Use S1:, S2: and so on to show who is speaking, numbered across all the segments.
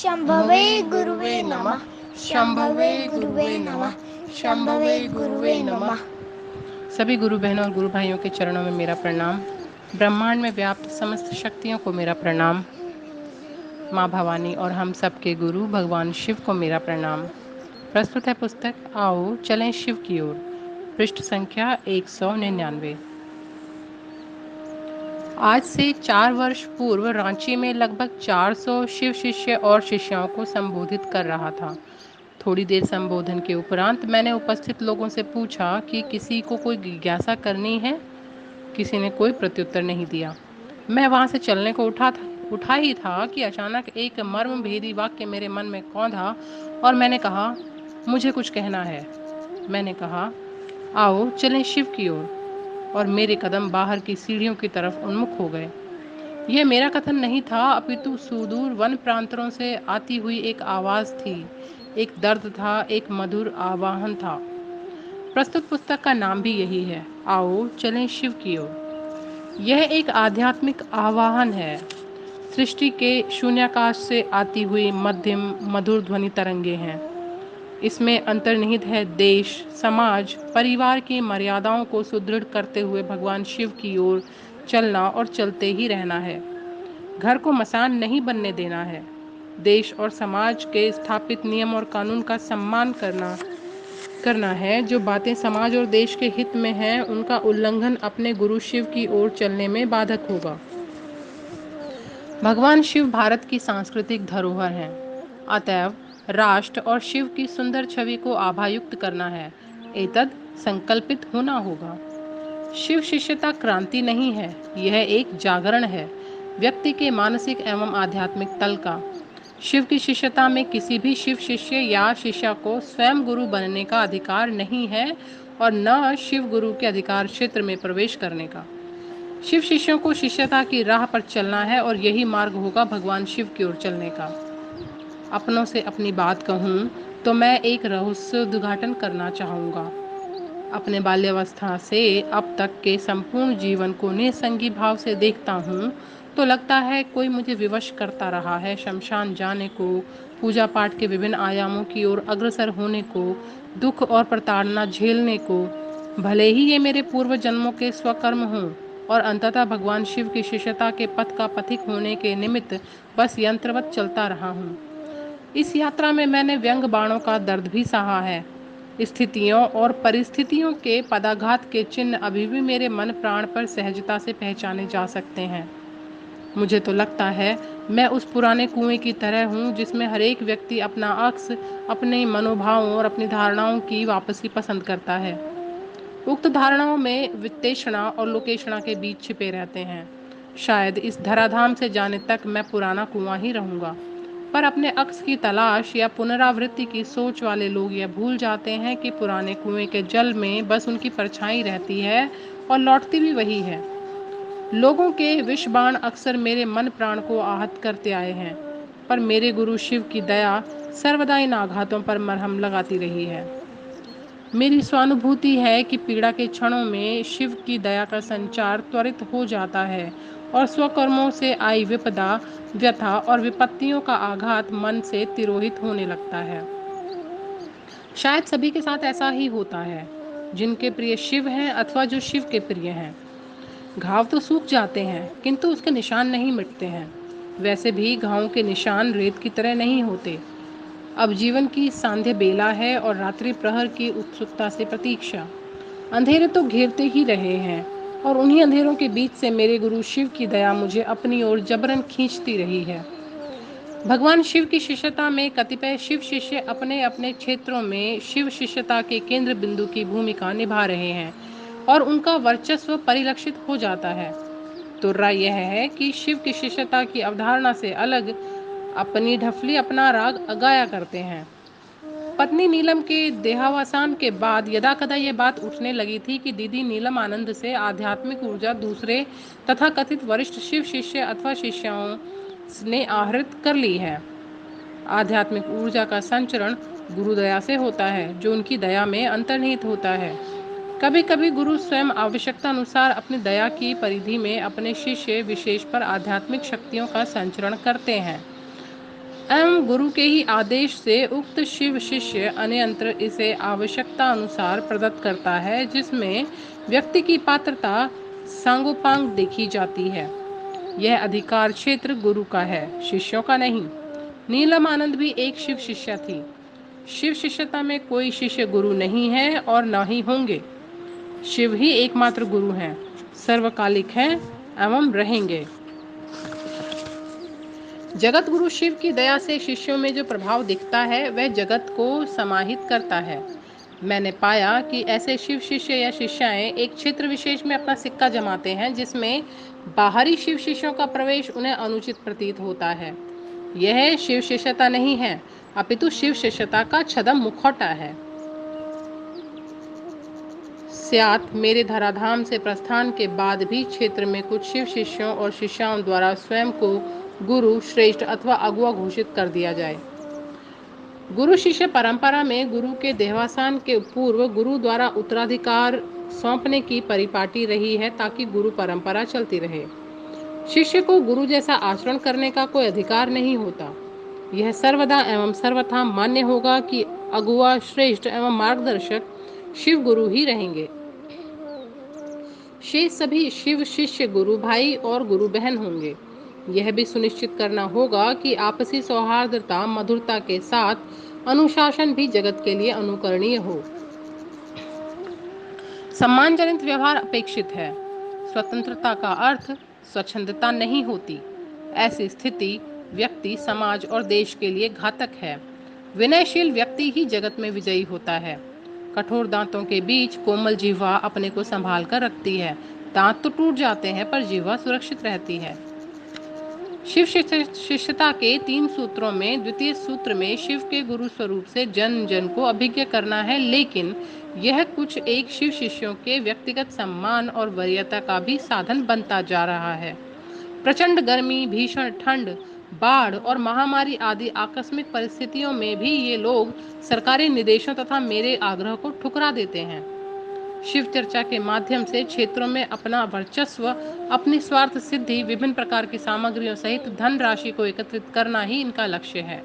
S1: शंभवे गुरुवे नमः। शंभवे गुरुवे नमः। शंभवे गुरुवे नमः।
S2: सभी गुरु बहनों और गुरु भाइयों के चरणों में मेरा प्रणाम। ब्रह्मांड में व्याप्त समस्त शक्तियों को मेरा प्रणाम। माँ भवानी और हम सबके गुरु भगवान शिव को मेरा प्रणाम। प्रस्तुत है पुस्तक आओ चलें शिव की ओर, पृष्ठ संख्या 199। आज से 4 वर्ष पूर्व रांची में लगभग 400 शिव शिष्य और शिष्याओं को संबोधित कर रहा था। थोड़ी देर संबोधन के उपरांत मैंने उपस्थित लोगों से पूछा कि किसी को कोई जिज्ञासा करनी है। किसी ने कोई प्रत्युत्तर नहीं दिया। मैं वहां से चलने को उठा ही था कि अचानक एक मर्मभेदी वाक्य मेरे मन में कौंधा और मैंने कहा, मुझे कुछ कहना है। मैंने कहा, आओ चलें शिव की ओर, और मेरे कदम बाहर की सीढ़ियों की तरफ उन्मुख हो गए। यह मेरा कथन नहीं था, अपितु सुदूर वन प्रांतरों से आती हुई एक आवाज थी, एक दर्द था, एक मधुर आवाहन था। प्रस्तुत पुस्तक का नाम भी यही है, आओ चलें शिव की ओर। यह एक आध्यात्मिक आवाहन है। सृष्टि के शून्याकाश से आती हुई मध्यम मधुर ध्वनि तरंगे हैं। इसमें अंतर्निहित है देश, समाज, परिवार की मर्यादाओं को सुदृढ़ करते हुए भगवान शिव की ओर चलना और चलते ही रहना है। घर को मसान नहीं बनने देना है। देश और समाज के स्थापित नियम और कानून का सम्मान करना है। जो बातें समाज और देश के हित में हैं, उनका उल्लंघन अपने गुरु शिव की ओर चलने में बाधक होगा। भगवान शिव भारत की सांस्कृतिक धरोहर हैं। अतएव राष्ट्र और शिव की सुंदर छवि को आभायुक्त करना है, एतद संकल्पित होना होगा। शिव शिष्यता क्रांति नहीं है, यह एक जागरण है, व्यक्ति के मानसिक एवं आध्यात्मिक तल का। शिव की शिष्यता में किसी भी शिव शिष्य या शिष्या को स्वयं गुरु बनने का अधिकार नहीं है और न शिव गुरु के अधिकार क्षेत्र में प्रवेश करने का। शिव शिष्यों को शिष्यता की राह पर चलना है और यही मार्ग होगा भगवान शिव की ओर चलने का। अपनों से अपनी बात कहूँ तो मैं एक रहस्य उद्घाटन करना चाहूँगा। अपने बाल्यावस्था से अब तक के संपूर्ण जीवन को निसंगी भाव से देखता हूँ तो लगता है कोई मुझे विवश करता रहा है शमशान जाने को, पूजा पाठ के विभिन्न आयामों की ओर अग्रसर होने को, दुख और प्रताड़ना झेलने को। भले ही ये मेरे पूर्व जन्मों के स्वकर्म हों और अंततः भगवान शिव की शिष्यता के पथ का पथिक होने के निमित्त बस यंत्रवत चलता रहा हूँ। इस यात्रा में मैंने व्यंग बाणों का दर्द भी सहा है। स्थितियों और परिस्थितियों के पदाघात के चिन्ह अभी भी मेरे मन प्राण पर सहजता से पहचाने जा सकते हैं। मुझे तो लगता है मैं उस पुराने कुएं की तरह हूँ जिसमें हर एक व्यक्ति अपना अक्स, अपने मनोभावों और अपनी धारणाओं की वापसी पसंद करता है। उक्त धारणाओं में वित्तेषणा और लोकेषणा के बीच छिपे रहते हैं। शायद इस धराधाम से जाने तक मैं पुराना कुआं ही रहूंगा, पर अपने अक्स की तलाश या पुनरावृत्ति की सोच वाले लोग यह भूल जाते हैं कि पुराने कुएं के जल में बस उनकी परछाई रहती है और लौटती भी वही है। लोगों के विष बाण अक्सर मेरे मन प्राण को आहत करते आए हैं, पर मेरे गुरु शिव की दया सर्वदा इन आघातों पर मरहम लगाती रही है। मेरी स्वानुभूति है कि पीड़ा के क्षणों में शिव की दया का संचार त्वरित हो जाता है और स्वकर्मों से आई विपदा, व्यथा और विपत्तियों का आघात मन से तिरोहित होने लगता है। शायद सभी के साथ ऐसा ही होता है, जिनके प्रिय शिव हैं अथवा जो शिव के प्रिय हैं। घाव तो सूख जाते हैं किंतु उसके निशान नहीं मिटते हैं। वैसे भी घावों के निशान रेत की तरह नहीं होते। अब जीवन की सांध्य बेला है और रात्रि प्रहर की उत्सुकता से प्रतीक्षा। अंधेरे तो घेरते ही रहे हैं और उन्हीं अंधेरों के बीच से मेरे गुरु शिव की दया मुझे अपनी ओर जबरन खींचती रही है। भगवान शिव की शिष्यता में कतिपय शिव शिष्य अपने अपने क्षेत्रों में शिव शिष्यता के केंद्र बिंदु की भूमिका निभा रहे हैं और उनका वर्चस्व परिलक्षित हो जाता है। तो राय यह है कि शिव की शिष्यता की अवधारणा से अलग अपनी ढफली अपना राग गाया करते हैं। पत्नी नीलम के देहावसान के बाद यदाकदा ये बात उठने लगी थी कि दीदी नीलम आनंद से आध्यात्मिक ऊर्जा दूसरे तथा कथित वरिष्ठ शिव शिष्य अथवा शिष्याओं ने आहरित कर ली है। आध्यात्मिक ऊर्जा का संचरण गुरु दया से होता है, जो उनकी दया में अंतर्निहित होता है। कभी कभी गुरु स्वयं आवश्यकता अनुसार अपनी दया की परिधि में अपने शिष्य विशेष पर आध्यात्मिक शक्तियों का संचरण करते हैं। एवं गुरु के ही आदेश से उक्त शिव शिष्य अन्यंत्र इसे आवश्यकता अनुसार प्रदत्त करता है, जिसमें व्यक्ति की पात्रता सांगोपांग देखी जाती है। यह अधिकार क्षेत्र गुरु का है, शिष्यों का नहीं। नीलम आनंद भी एक शिव शिष्या थी। शिव शिष्यता में कोई शिष्य गुरु नहीं है और न ही होंगे। शिव ही एकमात्र गुरु हैं, सर्वकालिक हैं एवं रहेंगे। जगत गुरु शिव की दया से शिष्यों में जो प्रभाव दिखता है वह जगत को समाहित करता है। मैंने पाया कि ऐसे शिव शिष्य या शिष्याएं एक क्षेत्र विशेष में अपना सिक्का जमाते हैं, जिसमें बाहरी शिव शिष्यों का प्रवेश उन्हें अनुचित प्रतीत होता है। यह शिव शिष्यता नहीं है, अपितु शिव शिष्यता का छद्म मुखौटा है। स्यात मेरे धराधाम से प्रस्थान के बाद भी क्षेत्र में कुछ शिव शिष्यों और शिष्याओं द्वारा स्वयं को गुरु, श्रेष्ठ अथवा अगुआ घोषित कर दिया जाए। गुरु शिष्य परंपरा में गुरु के देहावसान के पूर्व गुरु द्वारा उत्तराधिकार सौंपने की परिपाटी रही है, ताकि गुरु परंपरा चलती रहे। शिष्य को गुरु जैसा आचरण करने का कोई अधिकार नहीं होता। यह सर्वदा एवं सर्वथा मान्य होगा कि अगुआ, श्रेष्ठ एवं मार्गदर्शक शिव गुरु ही रहेंगे। शेष सभी शिव शिष्य गुरु भाई और गुरु बहन होंगे। यह भी सुनिश्चित करना होगा कि आपसी सौहार्दता, मधुरता के साथ अनुशासन भी जगत के लिए अनुकरणीय हो। सम्मानजनित व्यवहार अपेक्षित है। स्वतंत्रता का अर्थ स्वच्छंदता नहीं होती। ऐसी स्थिति व्यक्ति, समाज और देश के लिए घातक है। विनयशील व्यक्ति ही जगत में विजयी होता है। कठोर दांतों के बीच कोमल जिह्वा अपने को संभाल कर रखती है। दांत तो टूट जाते हैं पर जिह्वा सुरक्षित रहती है। शिव शिष्यता के 3 सूत्रों में द्वितीय सूत्र में शिव के गुरु स्वरूप से जन जन को अभिज्ञ करना है, लेकिन यह कुछ एक शिव शिष्यों के व्यक्तिगत सम्मान और वरीयता का भी साधन बनता जा रहा है। प्रचंड गर्मी, भीषण ठंड, बाढ़ और महामारी आदि आकस्मिक परिस्थितियों में भी ये लोग सरकारी निर्देशों तथा मेरे आग्रह को ठुकरा देते हैं। शिव चर्चा के माध्यम से क्षेत्रों में अपना वर्चस्व, अपनी स्वार्थ सिद्धि, विभिन्न प्रकार की सामग्रियों सहित धन राशि को एकत्रित करना ही इनका लक्ष्य है।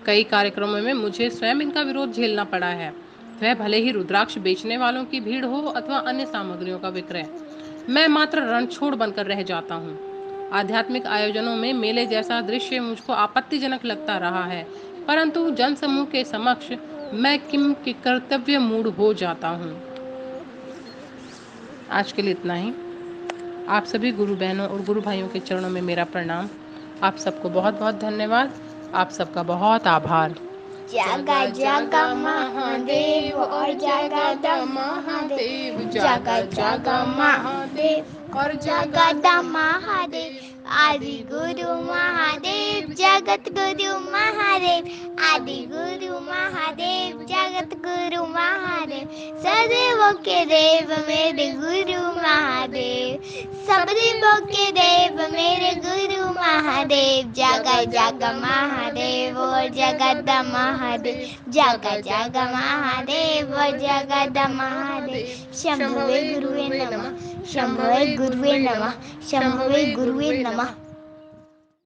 S2: कई कार्यक्रमों में मुझे स्वयं इनका विरोध झेलना पड़ा है, वह भले ही रुद्राक्ष बेचने वालों की भीड़ हो अथवा अन्य सामग्रियों का विक्रय। मैं मात्र रणछोड़ बनकर रह जाता हूँ। आध्यात्मिक आयोजनों में मेले जैसा दृश्य मुझको आपत्तिजनक लगता रहा है, परंतु जनसमूह के समक्ष मैं किम के कर्तव्य मूढ़ हो जाता हूँ। आज के लिए इतना ही। आप सभी गुरु बहनों और गुरु भाइयों के चरणों में मेरा प्रणाम। आप सबको बहुत बहुत धन्यवाद। आप सबका बहुत आभार।
S1: जागा जागा महादेव और जागा महादेव, जागा जागा महादेव और जागा महादेव। आदि गुरु महादेव, जगत गुरु महादेव। आदि गुरु महादेव, जगत गुरु महादेव। सदैव के देव मेरे गुरु महादेव, सब देवों के देव मेरे गुरु महादेव। जागा जागा महादेव और जगत महादेव, जागा जागा महादेव और जगत महादेव। शंभुवे गुरुवे नमः, शंभुवे गुरुवे नमः, शंभुवे गुरुवे नमः।